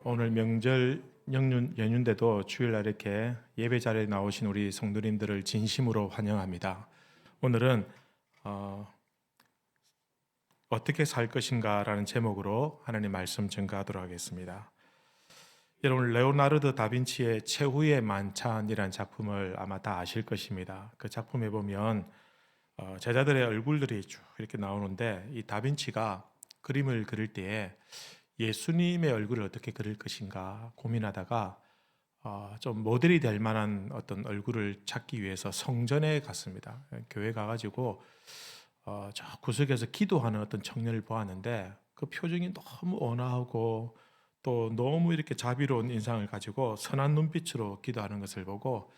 오늘 명절 연휴인데도 주일날 이렇게 예배 자리에 나오신 우리 성도님들을 진심으로 환영합니다. 오늘은 어떻게 살 것인가라는 제목으로 하나님 말씀 증거하도록 하겠습니다. 여러분, 레오나르도 다빈치의 최후의 만찬이라는 작품을 아마 다 아실 것입니다. 그 작품에 보면 제자들의 얼굴들이 쭉 이렇게 나오는데, 이 다빈치가 그림을 그릴 때에 예수님의 얼굴을 어떻게 그릴 것인가 고민하다가 좀 모델이 될 만한 어떤 얼굴을 찾기 위해서 성전에 갔습니다. 교회 가가지고 저 구석에서 기도하는 어떤 청년을 보았는데, 그 표정이 너무 온화하고 또 너무 이렇게 자비로운 인상을 가지고 선한 눈빛으로 기도하는 것을 보고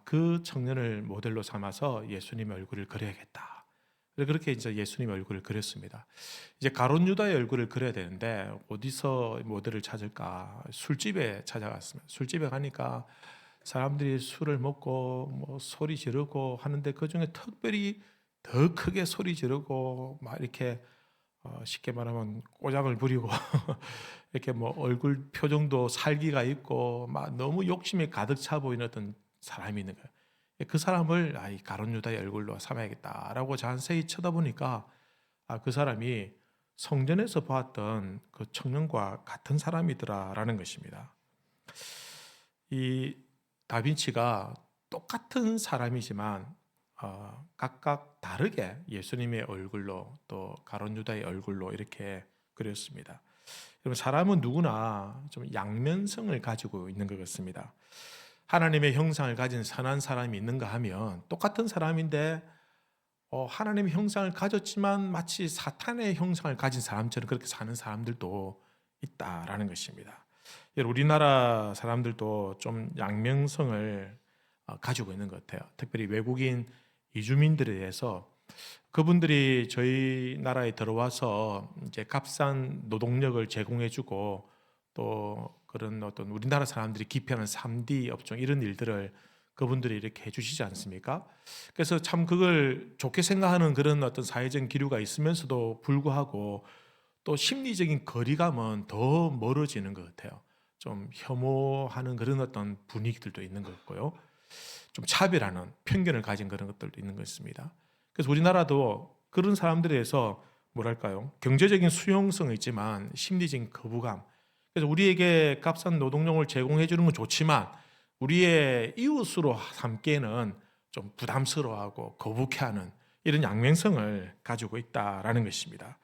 그 청년을 모델로 삼아서 예수님의 얼굴을 그려야겠다. 그렇게 이제 예수님 얼굴을 그렸습니다. 이제 가룟 유다의 얼굴을 그려야 되는데 어디서 모델을 찾을까? 술집에 찾아갔습니다. 술집에 가니까 사람들이 술을 먹고 뭐 소리 지르고 하는데, 그 중에 특별히 더 크게 소리 지르고 막 이렇게 쉽게 말하면 꼬장을 부리고 이렇게 뭐 얼굴 표정도 살기가 있고 막 너무 욕심이 가득 차 보이는 어떤 사람이 있는 거예요. 그 사람을 이 가룟 유다의 얼굴로 삼아야겠다라고 자세히 쳐다보니까 그 사람이 성전에서 보았던 그 청년과 같은 사람이더라라는 것입니다. 이 다빈치가 똑같은 사람이지만 각각 다르게 예수님의 얼굴로 또 가룟 유다의 얼굴로 이렇게 그렸습니다. 여러분, 사람은 누구나 좀 양면성을 가지고 있는 것 같습니다. 하나님의 형상을 가진 선한 사람이 있는가 하면 똑같은 사람인데 하나님의 형상을 가졌지만 마치 사탄의 형상을 가진 사람처럼 그렇게 사는 사람들도 있다라는 것입니다. 우리나라 사람들도 좀 양면성을 가지고 있는 것 같아요. 특별히 외국인 이주민들에 대해서 그분들이 저희 나라에 들어와서 이제 값싼 노동력을 제공해주고 또 그런 어떤 우리나라 사람들이 기피하는 3D 업종 이런 일들을 그분들이 이렇게 해주시지 않습니까? 그래서 참 그걸 좋게 생각하는 그런 어떤 사회적인 기류가 있으면서도 불구하고 또 심리적인 거리감은 더 멀어지는 것 같아요. 좀 혐오하는 그런 어떤 분위기들도 있는 것 같고요. 좀 차별하는 편견을 가진 그런 것들도 있는 것 같습니다. 그래서 우리나라도 그런 사람들에 대해서 뭐랄까요? 경제적인 수용성은 있지만 심리적인 거부감. 그래서 우리에게 값싼 노동력을 제공해 주는 건 좋지만 우리의 이웃으로 삼기에는 좀 부담스러워하고 거북해하는 이런 양면성을 가지고 있다라는 것입니다.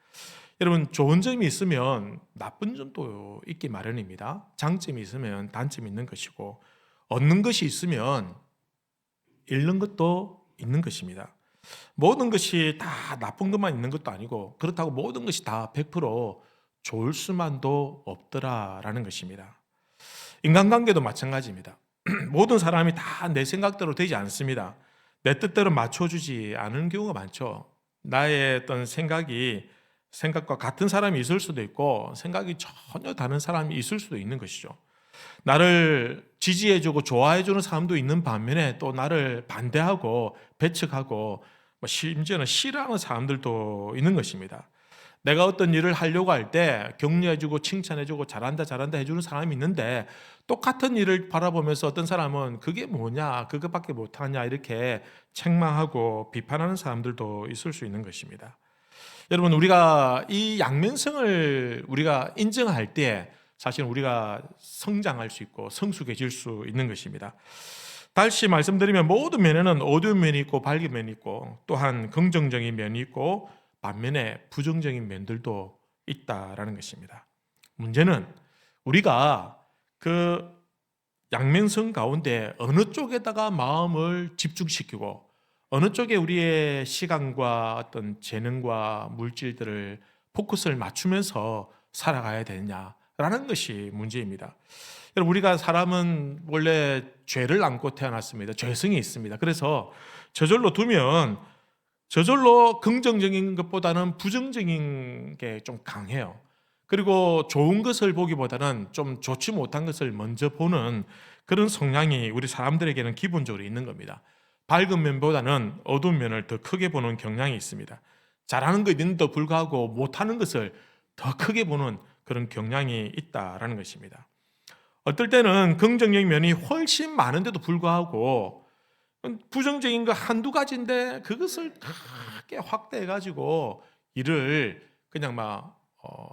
여러분, 좋은 점이 있으면 나쁜 점도 있기 마련입니다. 장점이 있으면 단점이 있는 것이고, 얻는 것이 있으면 잃는 것도 있는 것입니다. 모든 것이 다 나쁜 것만 있는 것도 아니고, 그렇다고 모든 것이 다 100% 좋을 수만도 없더라라는 것입니다. 인간관계도 마찬가지입니다. 모든 사람이 다 내 생각대로 되지 않습니다. 내 뜻대로 맞춰주지 않은 경우가 많죠. 나의 어떤 생각과 같은 사람이 있을 수도 있고 생각이 전혀 다른 사람이 있을 수도 있는 것이죠. 나를 지지해주고 좋아해주는 사람도 있는 반면에 또 나를 반대하고 배척하고 심지어는 싫어하는 사람들도 있는 것입니다. 내가 어떤 일을 하려고 할 때 격려해주고 칭찬해주고 잘한다 해주는 사람이 있는데, 똑같은 일을 바라보면서 어떤 사람은 그게 뭐냐, 그것밖에 못하냐 이렇게 책망하고 비판하는 사람들도 있을 수 있는 것입니다. 여러분, 우리가 이 양면성을 우리가 인정할 때 사실 우리가 성장할 수 있고 성숙해질 수 있는 것입니다. 다시 말씀드리면 모든 면에는 어두운 면이 있고 밝은 면이 있고 또한 긍정적인 면이 있고 반면에 부정적인 면들도 있다라는 것입니다. 문제는 우리가 그 양면성 가운데 어느 쪽에다가 마음을 집중시키고 어느 쪽에 우리의 시간과 어떤 재능과 물질들을 포커스를 맞추면서 살아가야 되느냐라는 것이 문제입니다. 여러분, 우리가 사람은 원래 죄를 안고 태어났습니다. 죄성이 있습니다. 그래서 저절로 두면 저절로 긍정적인 것보다는 부정적인 게 좀 강해요. 그리고 좋은 것을 보기보다는 좀 좋지 못한 것을 먼저 보는 그런 성향이 우리 사람들에게는 기본적으로 있는 겁니다. 밝은 면보다는 어두운 면을 더 크게 보는 경향이 있습니다. 잘하는 것 있는데도 불구하고 못하는 것을 더 크게 보는 그런 경향이 있다라는 것입니다. 어떨 때는 긍정적인 면이 훨씬 많은데도 불구하고 부정적인 거 한두 가지인데 그것을 크게 확대해가지고 일을 그냥 막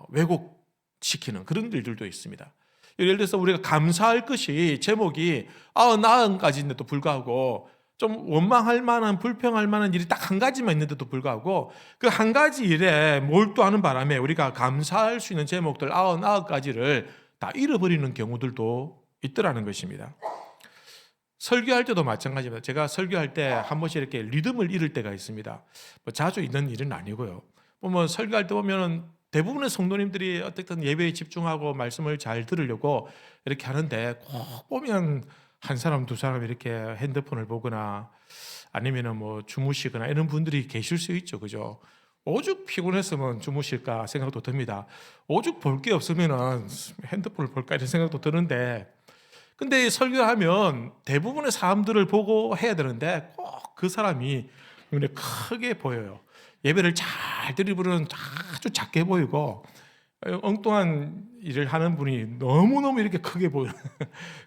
왜곡시키는 그런 일들도 있습니다. 예를 들어서 우리가 감사할 것이 제목이 90가지인데도 불구하고 좀 원망할 만한 불평할 만한 일이 딱 한 가지만 있는데도 불구하고 그 한 가지 일에 몰두하는 바람에 우리가 감사할 수 있는 제목들 99가지를 다 잃어버리는 경우들도 있더라는 것입니다. 설교할 때도 마찬가지입니다. 제가 설교할 때 한 번씩 이렇게 리듬을 잃을 때가 있습니다. 뭐 자주 있는 일은 아니고요. 보면 설교할 때 보면 대부분의 성도님들이 어쨌든 예배에 집중하고 말씀을 잘 들으려고 이렇게 하는데 꼭 보면 한 사람 두 사람 이렇게 핸드폰을 보거나 아니면은 뭐 주무시거나 이런 분들이 계실 수 있죠, 그죠? 오죽 피곤했으면 주무실까 생각도 듭니다. 오죽 볼 게 없으면은 핸드폰을 볼까 이런 생각도 드는데, 근데 설교하면 대부분의 사람들을 보고 해야 되는데 꼭 그 사람이 눈에 크게 보여요. 예배를 잘 드리블은 아주 작게 보이고 엉뚱한 일을 하는 분이 너무너무 이렇게 크게 보여요.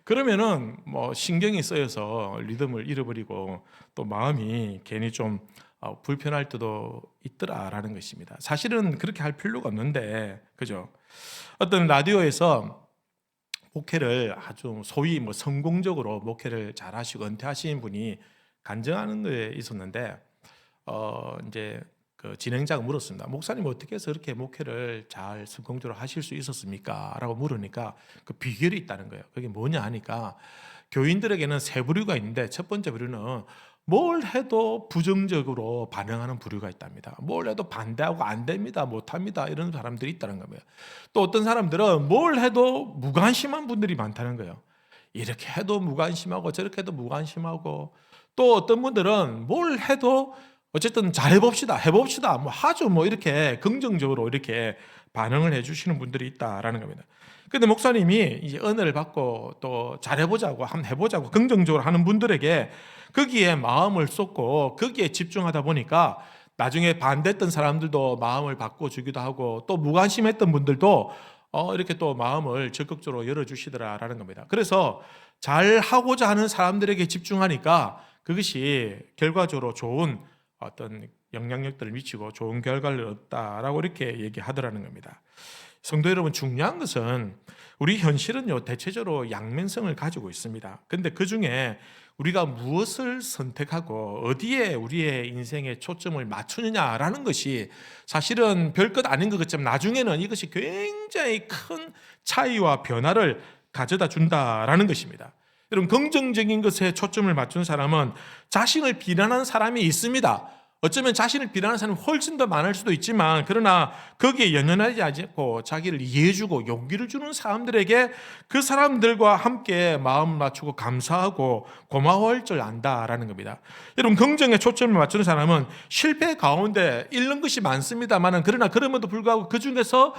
그러면은 뭐 신경이 쓰여서 리듬을 잃어버리고 또 마음이 괜히 좀 불편할 때도 있더라라는 것입니다. 사실은 그렇게 할 필요가 없는데, 그죠? 어떤 라디오에서 목회를 아주 소위 뭐 성공적으로 목회를 잘 하시고 은퇴하신 분이 간증하는 거에 있었는데, 이제 그 진행자가 물었습니다. 목사님 어떻게 해서 그렇게 목회를 잘 성공적으로 하실 수 있었습니까? 라고 물으니까 그 비결이 있다는 거예요. 그게 뭐냐 하니까 교인들에게는 세 부류가 있는데 첫 번째 부류는 뭘 해도 부정적으로 반응하는 부류가 있답니다. 뭘 해도 반대하고 안 됩니다, 못합니다 이런 사람들이 있다는 겁니다. 또 어떤 사람들은 뭘 해도 무관심한 분들이 많다는 거예요. 이렇게 해도 무관심하고 저렇게 해도 무관심하고, 또 어떤 분들은 뭘 해도 어쨌든 잘해봅시다, 해봅시다, 뭐 하죠, 뭐 이렇게 긍정적으로 이렇게 반응을 해주시는 분들이 있다라는 겁니다. 근데 목사님이 이제 은혜를 받고 또 잘해보자고, 한번 해보자고 긍정적으로 하는 분들에게 거기에 마음을 쏟고 거기에 집중하다 보니까 나중에 반대했던 사람들도 마음을 바꿔주기도 하고 또 무관심했던 분들도 이렇게 또 마음을 적극적으로 열어주시더라라는 겁니다. 그래서 잘 하고자 하는 사람들에게 집중하니까 그것이 결과적으로 좋은 어떤 영향력들을 미치고 좋은 결과를 얻다라고 이렇게 얘기하더라는 겁니다. 성도 여러분, 중요한 것은 우리 현실은요 대체적으로 양면성을 가지고 있습니다. 근데 그 중에 우리가 무엇을 선택하고 어디에 우리의 인생의 초점을 맞추느냐라는 것이 사실은 별것 아닌 것 같지만 나중에는 이것이 굉장히 큰 차이와 변화를 가져다 준다라는 것입니다. 여러분, 긍정적인 것에 초점을 맞춘 사람은 자신을 비난하는 사람이 있습니다. 어쩌면 자신을 비난하는 사람이 훨씬 더 많을 수도 있지만, 그러나 거기에 연연하지 않고 자기를 이해해주고 용기를 주는 사람들에게 그 사람들과 함께 마음 맞추고 감사하고 고마워할 줄 안다라는 겁니다. 여러분, 긍정에 초점을 맞추는 사람은 실패 가운데 잃는 것이 많습니다만, 그러나 그럼에도 불구하고 그 중에서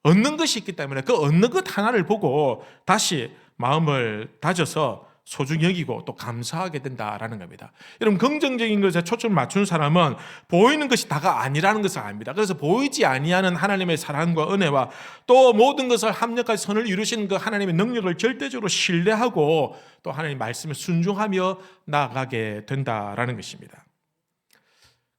얻는 것이 있기 때문에 그 얻는 것 하나를 보고 다시 마음을 다져서 소중히 여기고 또 감사하게 된다라는 겁니다. 여러분, 긍정적인 것에 초점을 맞춘 사람은 보이는 것이 다가 아니라는 것을 압니다. 그래서 보이지 아니하는 하나님의 사랑과 은혜와 또 모든 것을 합력하여 선을 이루시는 그 하나님의 능력을 절대적으로 신뢰하고 또 하나님의 말씀에 순종하며 나아가게 된다라는 것입니다.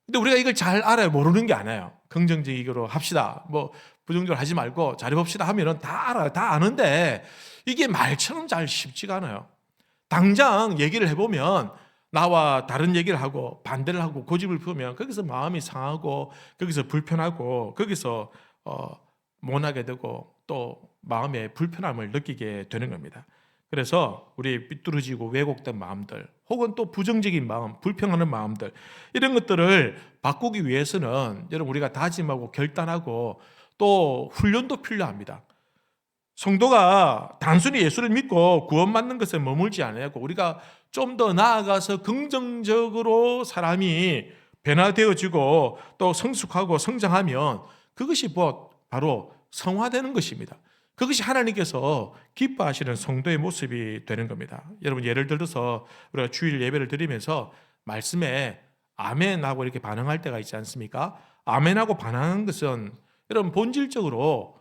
근데 우리가 이걸 잘 알아요? 모르는 게 아니에요. 긍정적으로 합시다, 뭐 부정적으로 하지 말고 잘해봅시다 하면은 다 알아요. 다 아는데 이게 말처럼 잘 쉽지가 않아요. 당장 얘기를 해보면 나와 다른 얘기를 하고 반대를 하고 고집을 피우면 거기서 마음이 상하고 거기서 불편하고 거기서 못하게 되고 또 마음의 불편함을 느끼게 되는 겁니다. 그래서 우리 삐뚤어지고 왜곡된 마음들 혹은 또 부정적인 마음, 불평하는 마음들, 이런 것들을 바꾸기 위해서는 여러분 우리가 다짐하고 결단하고 또 훈련도 필요합니다. 성도가 단순히 예수를 믿고 구원받는 것에 머물지 않고 우리가 좀 더 나아가서 긍정적으로 사람이 변화되어지고 또 성숙하고 성장하면 그것이 바로 성화되는 것입니다. 그것이 하나님께서 기뻐하시는 성도의 모습이 되는 겁니다. 여러분, 예를 들어서 우리가 주일 예배를 드리면서 말씀에 아멘하고 이렇게 반응할 때가 있지 않습니까? 아멘하고 반응하는 것은 여러분 본질적으로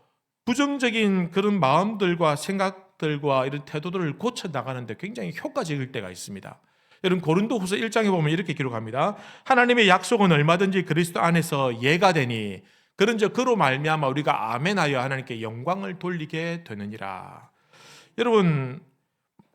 부정적인 그런 마음들과 생각들과 이런 태도들을 고쳐 나가는데 굉장히 효과적일 때가 있습니다. 여러분 고린도후서 1장에 보면 이렇게 기록합니다. 하나님의 약속은 얼마든지 그리스도 안에서 예가 되니 그런즉 그로 말미암아 우리가 아멘하여 하나님께 영광을 돌리게 되느니라. 여러분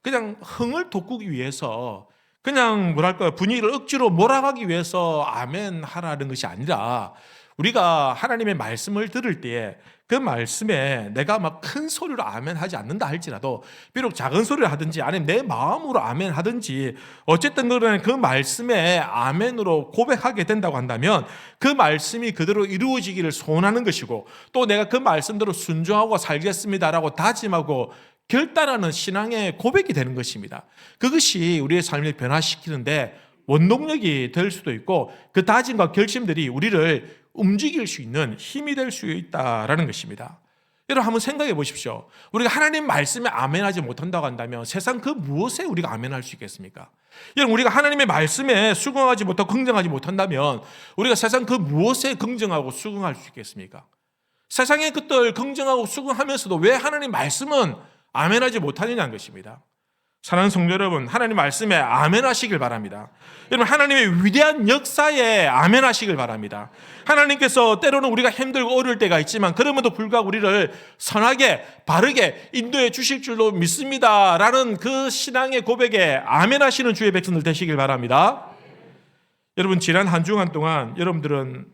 그냥 흥을 돋구기 위해서 그냥 뭐랄까요 분위기를 억지로 몰아가기 위해서 아멘 하라는 것이 아니라 우리가 하나님의 말씀을 들을 때에 그 말씀에 내가 막 큰 소리로 아멘 하지 않는다 할지라도 비록 작은 소리를 하든지 아니면 내 마음으로 아멘 하든지 어쨌든 그 말씀에 아멘으로 고백하게 된다고 한다면 그 말씀이 그대로 이루어지기를 소원하는 것이고 또 내가 그 말씀대로 순종하고 살겠습니다라고 다짐하고 결단하는 신앙의 고백이 되는 것입니다. 그것이 우리의 삶을 변화시키는데 원동력이 될 수도 있고 그 다짐과 결심들이 우리를 움직일 수 있는 힘이 될 수 있다라는 것입니다. 여러분 한번 생각해 보십시오. 우리가 하나님 말씀에 아멘하지 못한다고 한다면 세상 그 무엇에 우리가 아멘할 수 있겠습니까? 여러분 우리가 하나님의 말씀에 수긍하지 못하고 긍정하지 못한다면 우리가 세상 그 무엇에 긍정하고 수긍할 수 있겠습니까? 세상의 것들 긍정하고 수긍하면서도 왜 하나님 말씀은 아멘하지 못하느냐는 것입니다. 사랑하는 성도 여러분, 하나님 말씀에 아멘하시길 바랍니다. 여러분 하나님의 위대한 역사에 아멘하시길 바랍니다. 하나님께서 때로는 우리가 힘들고 어려울 때가 있지만 그럼에도 불구하고 우리를 선하게 바르게 인도해 주실 줄로 믿습니다라는 그 신앙의 고백에 아멘하시는 주의 백성들 되시길 바랍니다. 여러분 지난 한 주간 동안 여러분들은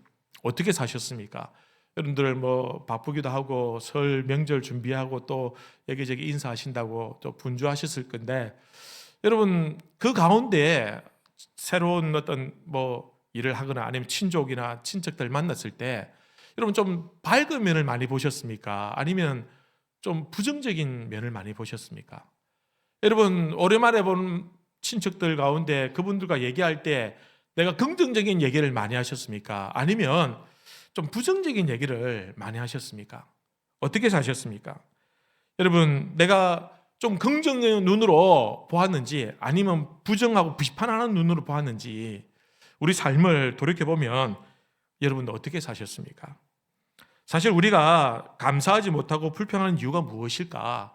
어떻게 사셨습니까? 여러분들 뭐 바쁘기도 하고 설 명절 준비하고 또 여기저기 인사하신다고 또 분주하셨을 건데 여러분 그 가운데 새로운 어떤 뭐 일을 하거나 아니면 친족이나 친척들 만났을 때 여러분 좀 밝은 면을 많이 보셨습니까? 아니면 좀 부정적인 면을 많이 보셨습니까? 여러분 오랜만에 본 친척들 가운데 그분들과 얘기할 때 내가 긍정적인 얘기를 많이 하셨습니까? 아니면 좀 부정적인 얘기를 많이 하셨습니까? 어떻게 사셨습니까? 여러분 내가 좀 긍정의 눈으로 보았는지 아니면 부정하고 비판하는 눈으로 보았는지 우리 삶을 돌이켜보면 여러분 어떻게 사셨습니까? 사실 우리가 감사하지 못하고 불평하는 이유가 무엇일까?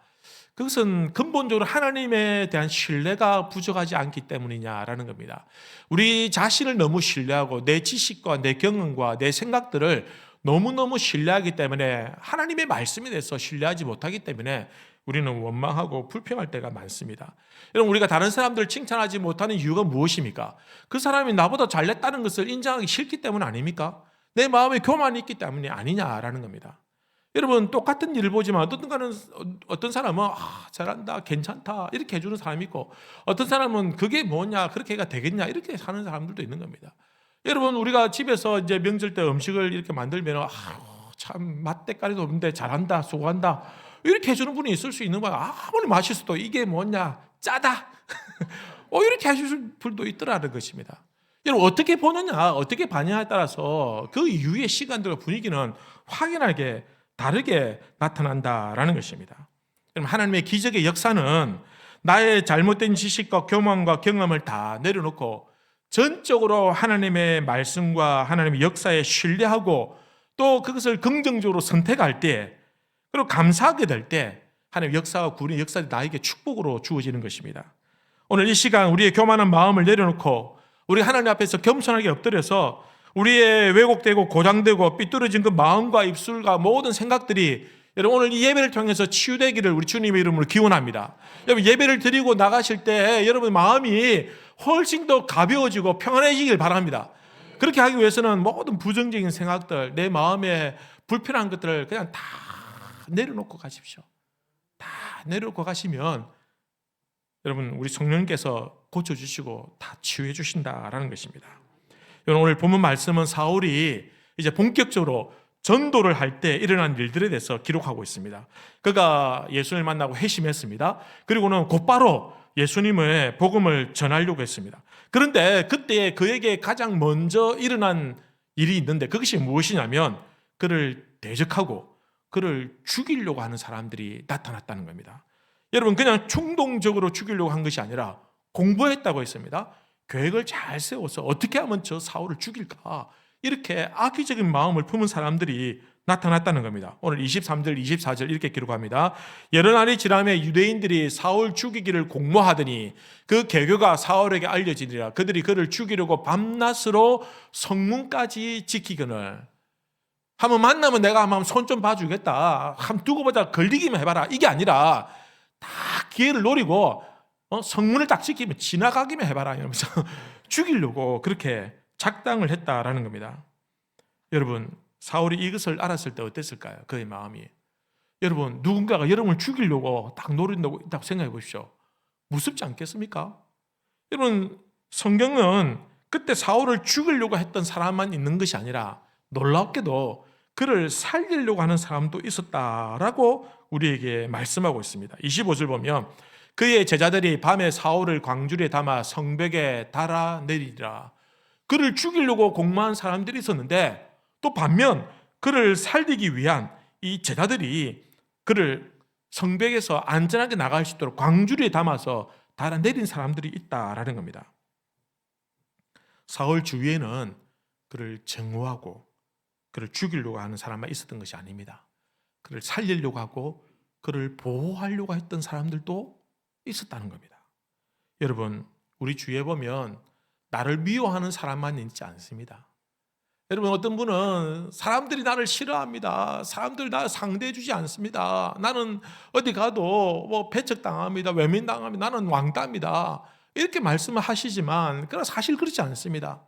그것은 근본적으로 하나님에 대한 신뢰가 부족하지 않기 때문이냐라는 겁니다. 우리 자신을 너무 신뢰하고 내 지식과 내 경험과 내 생각들을 너무너무 신뢰하기 때문에 하나님의 말씀에 대해서 신뢰하지 못하기 때문에 우리는 원망하고 불평할 때가 많습니다. 여러분 우리가 다른 사람들을 칭찬하지 못하는 이유가 무엇입니까? 그 사람이 나보다 잘냈다는 것을 인정하기 싫기 때문 아닙니까? 내 마음에 교만이 있기 때문이 아니냐라는 겁니다. 여러분 똑같은 일을 보지만 어떤 사람은 잘한다 괜찮다 이렇게 해주는 사람이 있고 어떤 사람은 그게 뭐냐 그렇게 해가 되겠냐 이렇게 사는 사람들도 있는 겁니다. 여러분 우리가 집에서 이제 명절 때 음식을 이렇게 만들면 참 맛때깔이도 없는데 잘한다 수고한다 이렇게 해주는 분이 있을 수 있는 거야. 아무리 맛있어도 이게 뭐냐 짜다 이렇게 해주는 분도 있더라는 것입니다. 여러분 어떻게 보느냐 어떻게 반응에 따라서 그 이후의 시간들과 분위기는 확연하게 다르게 나타난다라는 것입니다. 하나님의 기적의 역사는 나의 잘못된 지식과 교만과 경험을 다 내려놓고 전적으로 하나님의 말씀과 하나님의 역사에 신뢰하고 또 그것을 긍정적으로 선택할 때 그리고 감사하게 될 때 하나님의 역사와 구원의 역사가 나에게 축복으로 주어지는 것입니다. 오늘 이 시간 우리의 교만한 마음을 내려놓고 우리 하나님 앞에서 겸손하게 엎드려서 우리의 왜곡되고 고장되고 삐뚤어진 그 마음과 입술과 모든 생각들이 여러분 오늘 이 예배를 통해서 치유되기를 우리 주님의 이름으로 기원합니다. 여러분 예배를 드리고 나가실 때 여러분 마음이 훨씬 더 가벼워지고 평안해지길 바랍니다. 그렇게 하기 위해서는 모든 부정적인 생각들 내 마음에 불편한 것들을 그냥 다 내려놓고 가십시오. 다 내려놓고 가시면 여러분 우리 성령께서 고쳐주시고 다 치유해 주신다라는 것입니다. 오늘 본문 말씀은 사울이 이제 본격적으로 전도를 할 때 일어난 일들에 대해서 기록하고 있습니다. 그가 예수님을 만나고 회심했습니다. 그리고는 곧바로 예수님의 복음을 전하려고 했습니다. 그런데 그때 그에게 가장 먼저 일어난 일이 있는데 그것이 무엇이냐면 그를 대적하고 그를 죽이려고 하는 사람들이 나타났다는 겁니다. 여러분 그냥 충동적으로 죽이려고 한 것이 아니라 공부했다고 했습니다. 계획을 잘 세워서 어떻게 하면 저 사울을 죽일까 이렇게 악의적인 마음을 품은 사람들이 나타났다는 겁니다. 오늘 23절, 24절 이렇게 기록합니다. 여러 날이 지나매 유대인들이 사울 죽이기를 공모하더니 그 계교가 사울에게 알려지니라. 그들이 그를 죽이려고 밤낮으로 성문까지 지키거늘. 한번 만나면 내가 한번 손 좀 봐주겠다. 한번 두고 보자. 걸리기만 해봐라. 이게 아니라 다 기회를 노리고 성문을 딱 지키면 지나가기만 해봐라. 이러면서 죽이려고 그렇게 작당을 했다라는 겁니다. 여러분, 사울이 이것을 알았을 때 어땠을까요? 그의 마음이. 여러분, 누군가가 여러분을 죽이려고 딱 노린다고 생각해 보십시오. 무섭지 않겠습니까? 여러분, 성경은 그때 사울을 죽이려고 했던 사람만 있는 것이 아니라 놀랍게도 그를 살리려고 하는 사람도 있었다라고 우리에게 말씀하고 있습니다. 25절 보면 그의 제자들이 밤에 사울을 광주리에 담아 성벽에 달아내리라. 그를 죽이려고 공모한 사람들이 있었는데 또 반면 그를 살리기 위한 이 제자들이 그를 성벽에서 안전하게 나갈 수 있도록 광주리에 담아서 달아내린 사람들이 있다라는 겁니다. 사울 주위에는 그를 증오하고 그를 죽이려고 하는 사람만 있었던 것이 아닙니다. 그를 살리려고 하고 그를 보호하려고 했던 사람들도 있었다는 겁니다. 여러분, 우리 주위에 보면 나를 미워하는 사람만 있지 않습니다. 여러분, 어떤 분은 사람들이 나를 싫어합니다. 사람들이 나를 상대해 주지 않습니다. 나는 어디 가도 배척당합니다. 외면당합니다. 나는 왕따입니다. 이렇게 말씀을 하시지만 그러나 사실 그렇지 않습니다.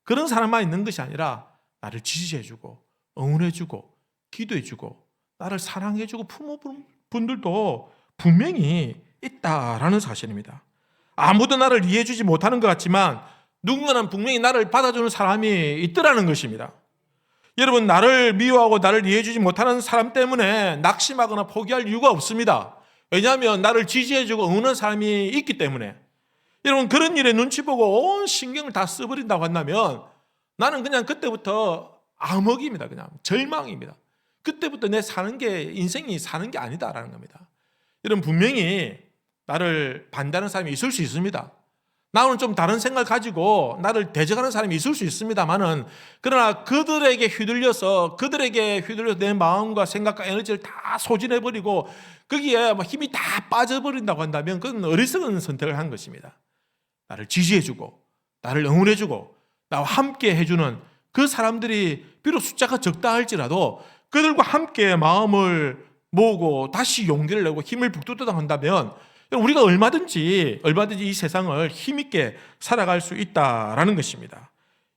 그런 사람만 있는 것이 아니라 나를 지지해주고 응원해주고 기도해주고 나를 사랑해주고 품어주는 분들도 분명히 있다라는 사실입니다. 아무도 나를 이해해주지 못하는 것 같지만 누군가는 분명히 나를 받아주는 사람이 있더라는 것입니다. 여러분, 나를 미워하고 나를 이해해주지 못하는 사람 때문에 낙심하거나 포기할 이유가 없습니다. 왜냐하면 나를 지지해주고 응원하는 사람이 있기 때문에. 여러분, 그런 일에 눈치 보고 온 신경을 다 써버린다고 한다면 나는 그냥 그때부터 암흑입니다. 그냥 절망입니다. 그때부터 내 사는 게 인생이 사는 게 아니다라는 겁니다. 여러분, 분명히 나를 반대하는 사람이 있을 수 있습니다. 나는 좀 다른 생각을 가지고 나를 대적하는 사람이 있을 수 있습니다만은 그러나 그들에게 휘둘려서 내 마음과 생각과 에너지를 다 소진해버리고 거기에 힘이 다 빠져버린다고 한다면 그건 어리석은 선택을 한 것입니다. 나를 지지해주고 나를 응원해주고 나와 함께 해주는 그 사람들이 비록 숫자가 적다 할지라도 그들과 함께 마음을 모으고 다시 용기를 내고 힘을 북돋우다 한다면 우리가 얼마든지 이 세상을 힘있게 살아갈 수 있다라는 것입니다.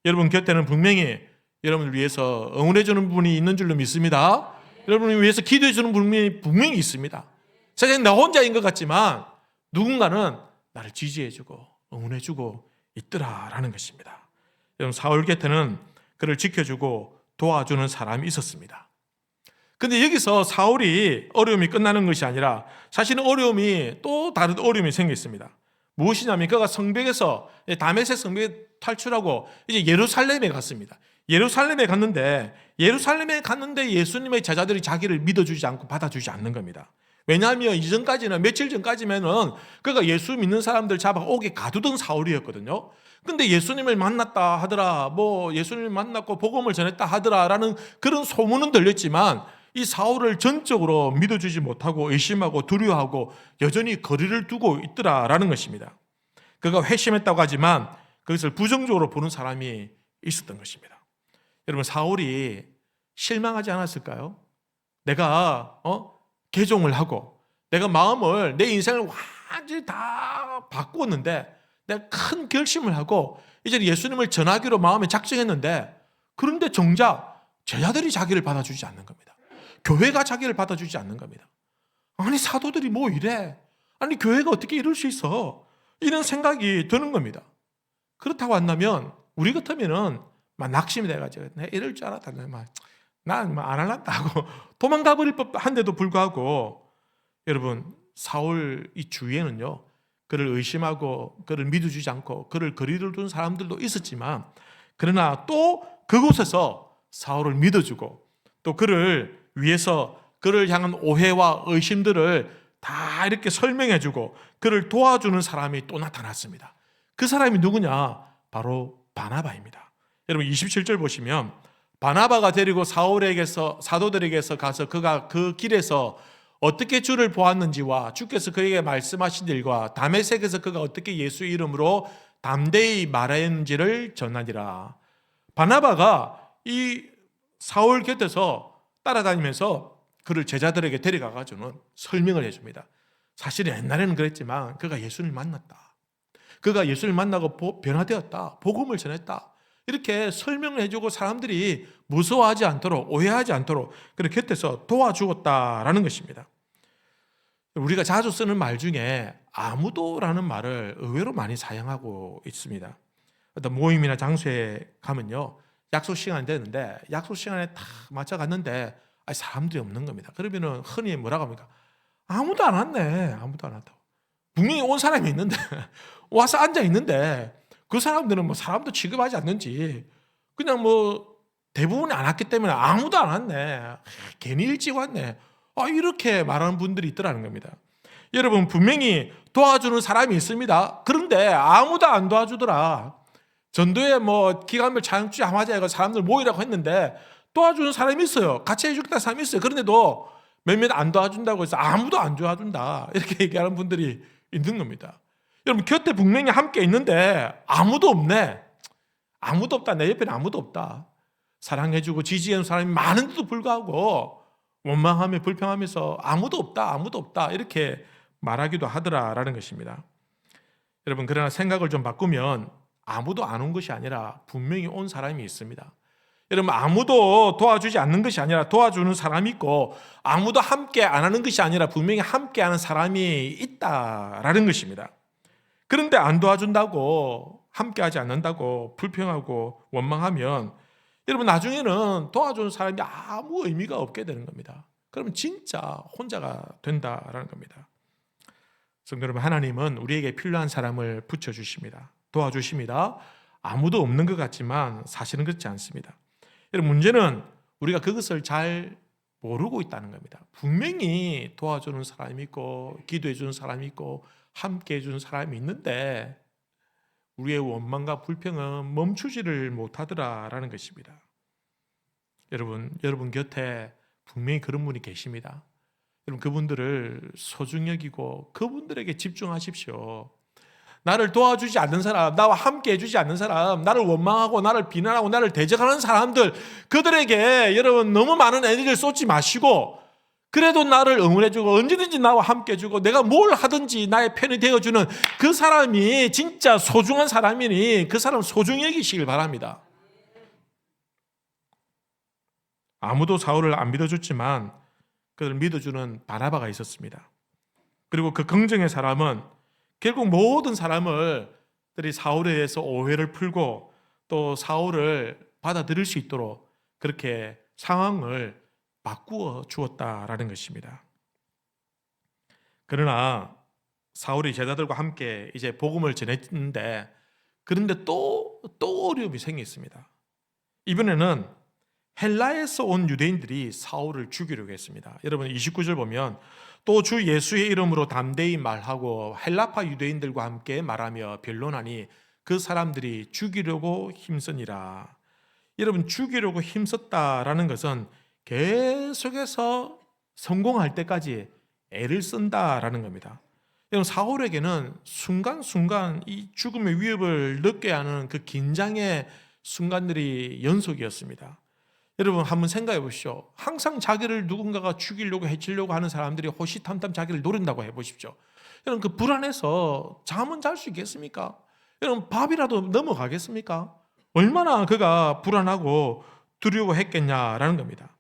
여러분 곁에는 분명히 여러분을 위해서 응원해주는 분이 있는 줄로 믿습니다. 여러분을 위해서 기도해주는 분이 분명히 있습니다. 세상에 나 혼자인 것 같지만 누군가는 나를 지지해주고 응원해주고 있더라라는 것입니다. 여러분, 사울 곁에는 그를 지켜주고 도와주는 사람이 있었습니다. 근데 여기서 사울이 어려움이 끝나는 것이 아니라 사실은 어려움이 또 다른 어려움이 생겼습니다. 무엇이냐면 그가 성벽에서 다메섹 성벽에 탈출하고 이제 예루살렘에 갔습니다. 예루살렘에 갔는데 예수님의 제자들이 자기를 믿어주지 않고 받아주지 않는 겁니다. 왜냐하면 며칠 전까지면은 그가 예수 믿는 사람들 잡아 옥에 가두던 사울이었거든요. 근데 예수님을 만났다 하더라, 예수님을 만났고 복음을 전했다 하더라라는 그런 소문은 들렸지만 이 사울을 전적으로 믿어주지 못하고 의심하고 두려워하고 여전히 거리를 두고 있더라라는 것입니다. 그가 회심했다고 하지만 그것을 부정적으로 보는 사람이 있었던 것입니다. 여러분, 사울이 실망하지 않았을까요? 내가 개종을 하고 내가 내 인생을 완전히 다 바꾸었는데 내가 큰 결심을 하고 이제 예수님을 전하기로 마음에 작정했는데 그런데 정작 제자들이 자기를 받아주지 않는 겁니다. 교회가 자기를 받아주지 않는 겁니다. 아니, 사도들이 뭐 이래? 아니, 교회가 어떻게 이럴 수 있어? 이런 생각이 드는 겁니다. 그렇다고 한다면 우리 같으면은 막 낙심이 돼가지고 내가 이럴 줄 알았다. 난 안 할란다 하고 도망가 버릴 법한데도 불구하고 여러분, 사울 이 주위에는요 그를 의심하고 그를 믿어주지 않고 그를 거리를 둔 사람들도 있었지만 그러나 또 그곳에서 사울을 믿어주고 또 그를 위해서 그를 향한 오해와 의심들을 다 이렇게 설명해주고 그를 도와주는 사람이 또 나타났습니다. 그 사람이 누구냐? 바로 바나바입니다. 여러분 27절 보시면 바나바가 데리고 사도들에게서 가서 그가 그 길에서 어떻게 주를 보았는지와 주께서 그에게 말씀하신 일과 다메섹에서 그가 어떻게 예수 이름으로 담대히 말하였는지를 전하니라. 바나바가 이 사울 곁에서 따라다니면서 그를 제자들에게 데려가가지고는 설명을 해줍니다. 사실은 옛날에는 그랬지만 그가 예수를 만났다. 그가 예수를 만나고 변화되었다. 복음을 전했다. 이렇게 설명을 해주고 사람들이 무서워하지 않도록, 오해하지 않도록 그렇게 곁에서 도와주었다라는 것입니다. 우리가 자주 쓰는 말 중에 아무도라는 말을 의외로 많이 사용하고 있습니다. 어떤 모임이나 장소에 가면요, 약속 시간이 되는데 약속 시간에 딱 맞춰 갔는데 사람들이 없는 겁니다. 그러면은 흔히 뭐라고 합니까? 아무도 안 왔네. 아무도 안 왔다고. 분명히 온 사람이 있는데 와서 앉아 있는데 그 사람들은 뭐 사람도 취급하지 않는지 그냥 뭐 대부분이 안 왔기 때문에 아무도 안 왔네. 괜히 일찍 왔네. 이렇게 말하는 분들이 있더라는 겁니다. 여러분, 분명히 도와주는 사람이 있습니다. 그런데 아무도 안 도와주더라. 전도에 뭐 기간별 찬양주에 하마자 사람들 모이라고 했는데 도와주는 사람이 있어요. 같이 해주겠다는 사람이 있어요. 그런데도 몇몇 안 도와준다고 해서 아무도 안 도와준다. 이렇게 얘기하는 분들이 있는 겁니다. 여러분, 곁에 분명히 함께 있는데 아무도 없네. 아무도 없다. 내 옆에는 아무도 없다. 사랑해주고 지지해주는 사람이 많은데도 불구하고 원망하며 불평하면서 아무도 없다. 이렇게 말하기도 하더라라는 것입니다. 여러분, 그러나 생각을 좀 바꾸면 아무도 안 온 것이 아니라 분명히 온 사람이 있습니다. 여러분, 아무도 도와주지 않는 것이 아니라 도와주는 사람이 있고 아무도 함께 안 하는 것이 아니라 분명히 함께 하는 사람이 있다라는 것입니다. 그런데 안 도와준다고, 함께 하지 않는다고 불평하고 원망하면 여러분, 나중에는 도와주는 사람이 아무 의미가 없게 되는 겁니다. 그러면 진짜 혼자가 된다라는 겁니다. 성도 여러분, 하나님은 우리에게 필요한 사람을 붙여주십니다. 도와주십니다. 아무도 없는 것 같지만 사실은 그렇지 않습니다. 여러분, 문제는 우리가 그것을 잘 모르고 있다는 겁니다. 분명히 도와주는 사람이 있고 기도해 주는 사람이 있고 함께 해주는 사람이 있는데 우리의 원망과 불평은 멈추지를 못하더라라는 것입니다. 여러분 곁에 분명히 그런 분이 계십니다. 여러분, 그분들을 소중히 여기고 그분들에게 집중하십시오. 나를 도와주지 않는 사람, 나와 함께 해주지 않는 사람, 나를 원망하고 나를 비난하고 나를 대적하는 사람들, 그들에게 여러분 너무 많은 에너지를 쏟지 마시고 그래도 나를 응원해주고 언제든지 나와 함께 해주고 내가 뭘 하든지 나의 편이 되어주는 그 사람이 진짜 소중한 사람이니 그 사람 소중히 여기시길 바랍니다. 아무도 사울을 안 믿어줬지만 그를 믿어주는 바나바가 있었습니다. 그리고 그 긍정의 사람은 결국 모든 사람들이 사울에 의해서 오해를 풀고 또 사울을 받아들일 수 있도록 그렇게 상황을 바꾸어 주었다라는 것입니다. 그러나 사울이 제자들과 함께 이제 복음을 전했는데 그런데 또 어려움이 생겼습니다. 이번에는 헬라에서 온 유대인들이 사울을 죽이려고 했습니다. 여러분 29절 보면 또 주 예수의 이름으로 담대히 말하고 헬라파 유대인들과 함께 말하며 변론하니 그 사람들이 죽이려고 힘쓰니라. 여러분, 죽이려고 힘썼다라는 것은 계속해서 성공할 때까지 애를 쓴다라는 겁니다. 여러분, 사울에게는 순간순간 이 죽음의 위협을 느껴야 하는 그 긴장의 순간들이 연속이었습니다. 여러분, 한번 생각해 보십시오. 항상 자기를 누군가가 죽이려고 해치려고 하는 사람들이 호시탐탐 자기를 노린다고 해보십시오. 여러분, 그 불안해서 잠은 잘 수 있겠습니까? 여러분, 밥이라도 넘어가겠습니까? 얼마나 그가 불안하고 두려워했겠냐라는 겁니다.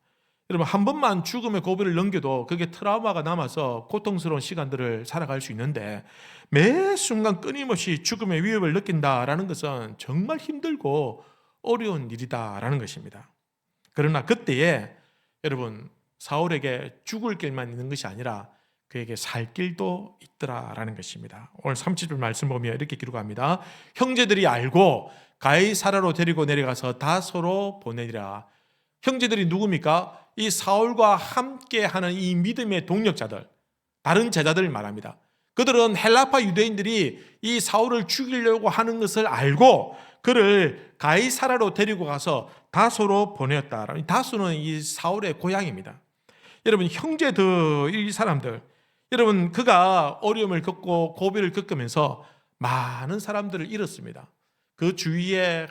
여러분, 한 번만 죽음의 고비를 넘겨도 그게 트라우마가 남아서 고통스러운 시간들을 살아갈 수 있는데 매 순간 끊임없이 죽음의 위협을 느낀다라는 것은 정말 힘들고 어려운 일이다라는 것입니다. 그러나 그때에 여러분, 사울에게 죽을 길만 있는 것이 아니라 그에게 살 길도 있더라라는 것입니다. 오늘 30절 말씀 보면 이렇게 기록합니다. 형제들이 알고 가이사라로 데리고 내려가서 다소로 보내니라. 형제들이 누굽니까? 이 사울과 함께하는 이 믿음의 동력자들, 다른 제자들을 말합니다. 그들은 헬라파 유대인들이 이 사울을 죽이려고 하는 것을 알고 그를 가이사라로 데리고 가서 다소로 보내었다. 다소는 이 사울의 고향입니다. 여러분, 형제들, 이 사람들, 여러분, 그가 어려움을 겪고 고비를 겪으면서 많은 사람들을 잃었습니다. 그 주위에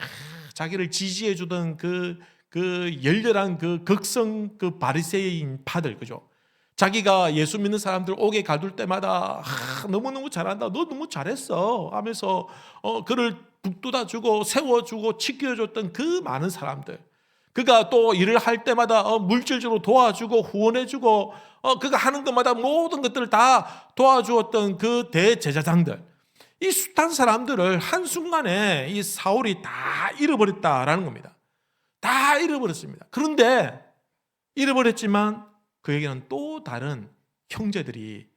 자기를 지지해 주던 그 열렬한 그 극성 그 바리새인 파들, 그죠? 자기가 예수 믿는 사람들 옥에 가둘 때마다 너무너무 잘한다, 너 너무 잘했어 하면서 그를 북돋아주고 세워주고 지켜줬던 그 많은 사람들, 그가 또 일을 할 때마다 물질적으로 도와주고 후원해주고 그가 하는 것마다 모든 것들을 다 도와주었던 그 대제사장들, 이 숱한 사람들을 한순간에 이 사울이 다 잃어버렸다라는 겁니다. 다 잃어버렸습니다. 그런데 잃어버렸지만 그에게는 또 다른 형제들이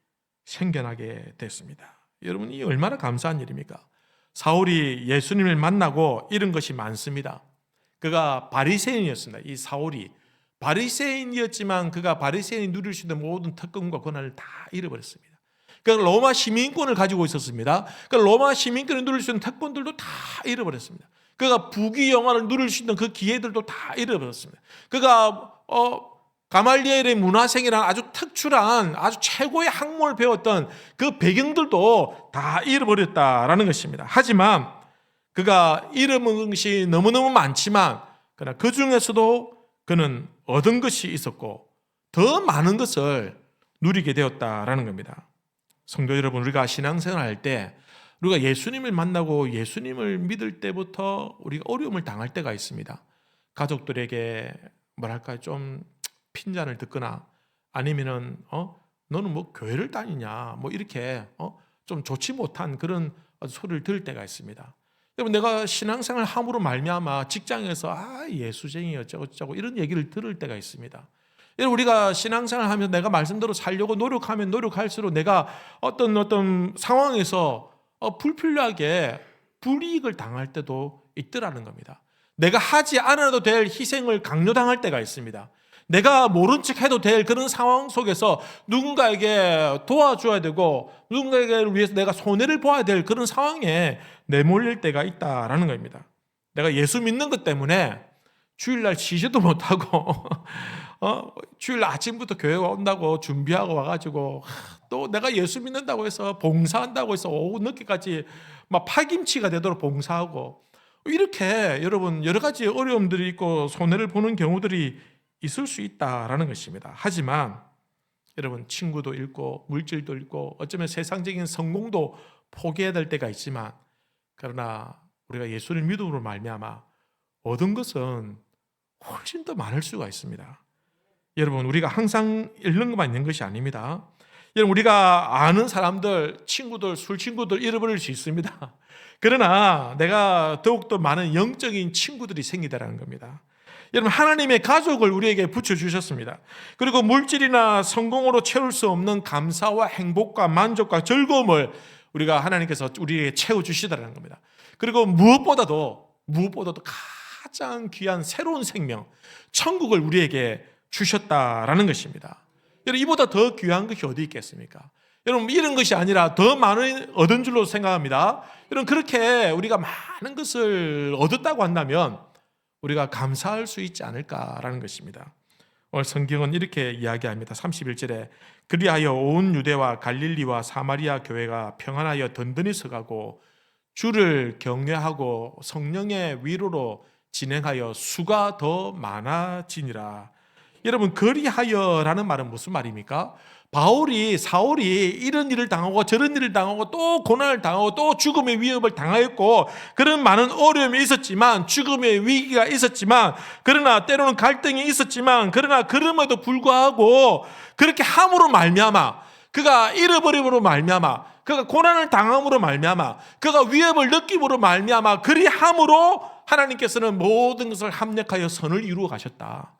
생겨나게 됐습니다. 여러분, 이 얼마나 감사한 일입니까? 사울이 예수님을 만나고 잃은 것이 많습니다. 그가 바리새인이었습니다. 이 사울이 바리새인이었지만 그가 바리새인이 누릴 수 있는 모든 특권과 권한을 다 잃어버렸습니다. 그 로마 시민권을 가지고 있었습니다. 그 로마 시민권을 누릴 수 있는 특권들도 다 잃어버렸습니다. 그가 부귀 영화를 누릴 수 있는 그 기회들도 다 잃어버렸습니다. 그가 가말리엘의 문화생이라는 아주 특출한 아주 최고의 학문을 배웠던 그 배경들도 다 잃어버렸다라는 것입니다. 하지만 그가 잃어먹은 것이 너무너무 많지만 그러나 그 중에서도 그는 얻은 것이 있었고 더 많은 것을 누리게 되었다라는 겁니다. 성도 여러분, 우리가 신앙생활 할 때 우리가 예수님을 만나고 예수님을 믿을 때부터 우리가 어려움을 당할 때가 있습니다. 가족들에게 뭐랄까 좀 핀잔을 듣거나 아니면은 너는 뭐 교회를 다니냐 뭐 이렇게 좀 좋지 못한 그런 소리를 들을 때가 있습니다. 여러분, 내가 신앙생활 함으로 말미암아 직장에서 예수쟁이 어쩌고 이런 얘기를 들을 때가 있습니다. 여러분, 우리가 신앙생활 하면서 내가 말씀대로 살려고 노력하면 노력할수록 내가 어떤 상황에서 불필요하게 불이익을 당할 때도 있더라는 겁니다. 내가 하지 않아도 될 희생을 강요당할 때가 있습니다. 내가 모른 척 해도 될 그런 상황 속에서 누군가에게 도와줘야 되고 누군가에게 위해서 내가 손해를 봐야 될 그런 상황에 내몰릴 때가 있다라는 겁니다. 내가 예수 믿는 것 때문에 주일날 쉬지도 못하고 주일날 아침부터 교회 온다고 준비하고 와가지고 또 내가 예수 믿는다고 해서 봉사한다고 해서 오후 늦게까지 막 파김치가 되도록 봉사하고 이렇게 여러분 여러 가지 어려움들이 있고 손해를 보는 경우들이 있을 수 있다라는 것입니다. 하지만 여러분, 친구도 잃고 물질도 잃고 어쩌면 세상적인 성공도 포기해야 될 때가 있지만 그러나 우리가 예수를 믿음으로 말미암아 얻은 것은 훨씬 더 많을 수가 있습니다. 여러분, 우리가 항상 잃는 것만 있는 것이 아닙니다. 여러분, 우리가 아는 사람들, 친구들, 술 친구들 잃어버릴 수 있습니다. 그러나 내가 더욱더 많은 영적인 친구들이 생기다라는 겁니다. 여러분, 하나님의 가족을 우리에게 붙여주셨습니다. 그리고 물질이나 성공으로 채울 수 없는 감사와 행복과 만족과 즐거움을 우리가 하나님께서 우리에게 채워주시다라는 겁니다. 그리고 무엇보다도 가장 귀한 새로운 생명, 천국을 우리에게 주셨다라는 것입니다. 여러분, 이보다 더 귀한 것이 어디 있겠습니까? 여러분, 이런 것이 아니라 더 많은 얻은 줄로 생각합니다. 여러분, 그렇게 우리가 많은 것을 얻었다고 한다면 우리가 감사할 수 있지 않을까라는 것입니다. 오늘 성경은 이렇게 이야기합니다. 31절에 그리하여 온 유대와 갈릴리와 사마리아 교회가 평안하여 든든히 서가고 주를 경외하고 성령의 위로로 진행하여 수가 더 많아지니라. 여러분, 그리하여라는 말은 무슨 말입니까? 사울이 이런 일을 당하고 저런 일을 당하고 또 고난을 당하고 또 죽음의 위협을 당하였고 그런 많은 어려움이 있었지만 죽음의 위기가 있었지만 그러나 때로는 갈등이 있었지만 그러나 그럼에도 불구하고 그렇게 함으로 말미암아 그가 잃어버림으로 말미암아 그가 고난을 당함으로 말미암아 그가 위협을 느낌으로 말미암아 그리함으로 하나님께서는 모든 것을 합력하여 선을 이루어 가셨다.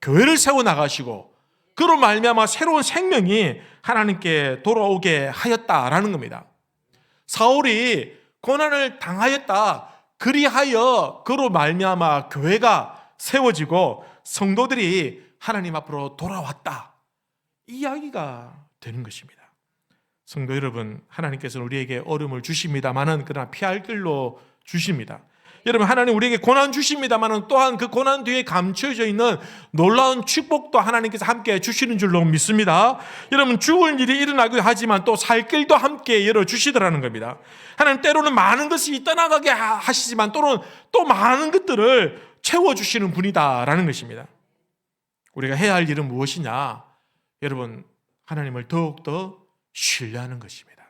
교회를 세워나가시고 그로 말미암아 새로운 생명이 하나님께 돌아오게 하였다라는 겁니다. 사울이 고난을 당하였다. 그리하여 그로 말미암아 교회가 세워지고 성도들이 하나님 앞으로 돌아왔다. 이 이야기가 되는 것입니다. 성도 여러분, 하나님께서는 우리에게 어려움을 주십니다마는 그러나 피할 길로 주십니다. 여러분, 하나님 우리에게 고난 주십니다만 또한 그 고난 뒤에 감춰져 있는 놀라운 축복도 하나님께서 함께 주시는 줄로 믿습니다. 여러분, 죽을 일이 일어나기도 하지만 또 살 길도 함께 열어주시더라는 겁니다. 하나님 때로는 많은 것이 떠나가게 하시지만 또는 또 많은 것들을 채워주시는 분이다라는 것입니다. 우리가 해야 할 일은 무엇이냐? 여러분, 하나님을 더욱더 신뢰하는 것입니다.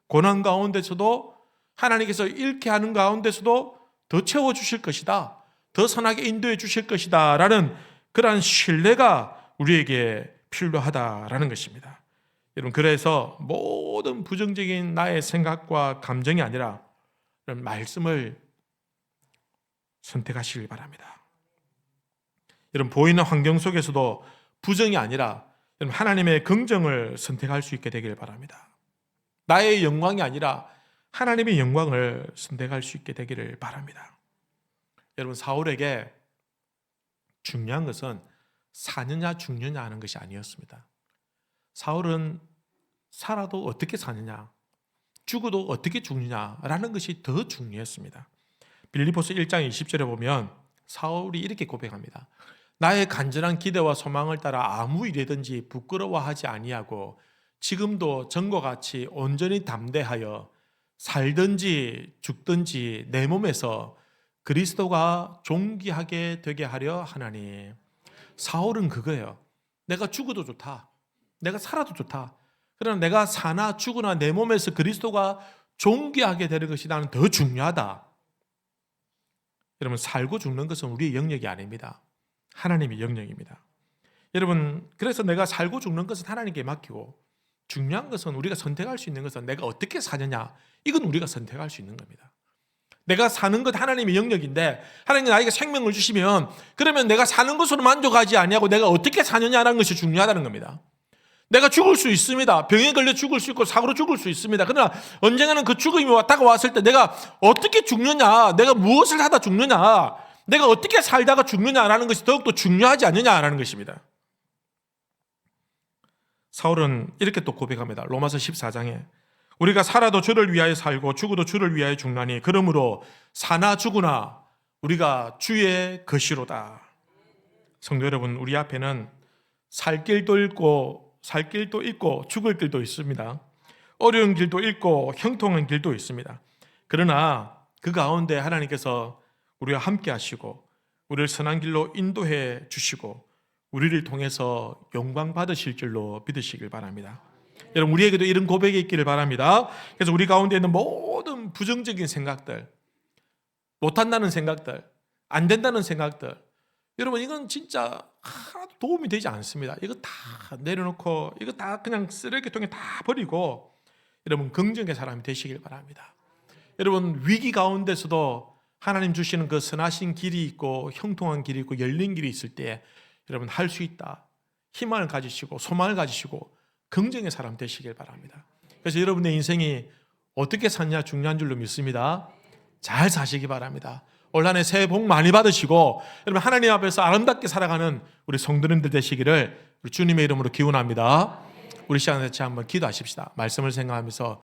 고난 가운데서도 하나님께서 잃게 하는 가운데서도 더 채워주실 것이다, 더 선하게 인도해 주실 것이다 라는 그러한 신뢰가 우리에게 필요하다라는 것입니다. 여러분, 그래서 모든 부정적인 나의 생각과 감정이 아니라 이런 말씀을 선택하시길 바랍니다. 여러분, 보이는 환경 속에서도 부정이 아니라 하나님의 긍정을 선택할 수 있게 되길 바랍니다. 나의 영광이 아니라 하나님의 영광을 선택할 수 있게 되기를 바랍니다. 여러분, 사울에게 중요한 것은 사느냐 죽느냐 하는 것이 아니었습니다. 사울은 살아도 어떻게 사느냐, 죽어도 어떻게 죽느냐라는 것이 더 중요했습니다. 빌립보서 1장 20절에 보면 사울이 이렇게 고백합니다. 나의 간절한 기대와 소망을 따라 아무 일이든지 부끄러워하지 아니하고 지금도 전과 같이 온전히 담대하여 살든지 죽든지 내 몸에서 그리스도가 존귀하게 되게 하려 하나니. 사울은 그거예요. 내가 죽어도 좋다, 내가 살아도 좋다, 그러나 내가 사나 죽으나 내 몸에서 그리스도가 존귀하게 되는 것이 나는 더 중요하다. 여러분, 살고 죽는 것은 우리의 영역이 아닙니다. 하나님의 영역입니다. 여러분, 그래서 내가 살고 죽는 것은 하나님께 맡기고 중요한 것은 우리가 선택할 수 있는 것은 내가 어떻게 사느냐, 이건 우리가 선택할 수 있는 겁니다. 내가 사는 것 하나님의 영역인데 하나님이 나에게 생명을 주시면 그러면 내가 사는 것으로 만족하지 아니하고 내가 어떻게 사느냐라는 것이 중요하다는 겁니다. 내가 죽을 수 있습니다. 병에 걸려 죽을 수 있고 사고로 죽을 수 있습니다. 그러나 언젠가는 그 죽음이 다가왔을 때 내가 어떻게 죽느냐, 내가 무엇을 하다 죽느냐, 내가 어떻게 살다가 죽느냐라는 것이 더욱더 중요하지 않느냐라는 것입니다. 사울은 이렇게 또 고백합니다. 로마서 14장에 우리가 살아도 주를 위하여 살고 죽어도 주를 위하여 죽나니 그러므로 사나 죽으나 우리가 주의 것이로다. 성도 여러분, 우리 앞에는 살 길도 있고 죽을 길도 있습니다. 어려운 길도 있고 형통한 길도 있습니다. 그러나 그 가운데 하나님께서 우리와 함께 하시고 우리를 선한 길로 인도해 주시고 우리를 통해서 영광 받으실 줄로 믿으시길 바랍니다. 여러분, 우리에게도 이런 고백이 있기를 바랍니다. 그래서 우리 가운데 있는 모든 부정적인 생각들, 못한다는 생각들, 안 된다는 생각들, 여러분, 이건 진짜 하나도 도움이 되지 않습니다. 이거 다 내려놓고 이거 다 그냥 쓰레기통에 다 버리고 여러분, 긍정의 사람이 되시길 바랍니다. 여러분, 위기 가운데서도 하나님 주시는 그 선하신 길이 있고 형통한 길이 있고 열린 길이 있을 때 여러분, 할 수 있다, 희망을 가지시고 소망을 가지시고 긍정의 사람 되시길 바랍니다. 그래서 여러분의 인생이 어떻게 사냐 중요한 줄로 믿습니다. 잘 사시기 바랍니다. 올 한 해 새해 복 많이 받으시고 여러분, 하나님 앞에서 아름답게 살아가는 우리 성도님들 되시기를 우리 주님의 이름으로 기원합니다. 우리 시간 같이 한번 기도하십시다. 말씀을 생각하면서